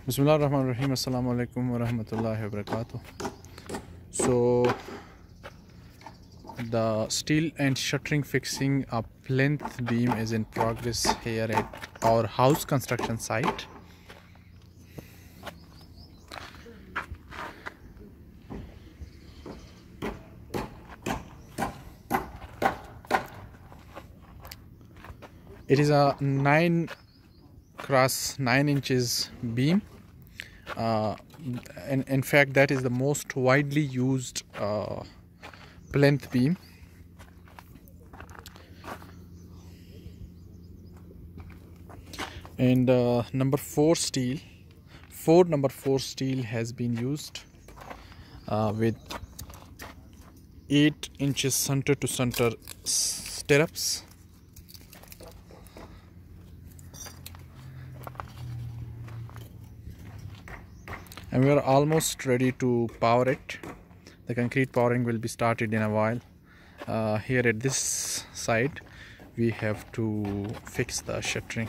Bismillahirrahmanirrahim. Assalamu alaikum wa rahmatullahi wa barakatuh. So the steel and shuttering fixing a plinth beam is in progress here at our house construction site. It is a 9 cross 9 inches beam. And in fact that is the most widely used plinth beam. And number 4 steel, number 4 steel has been used with 8 inches center to center stirrups. And we are almost ready to power it. The concrete powering will be started in a while. Here at this side we have to fix the shuttering.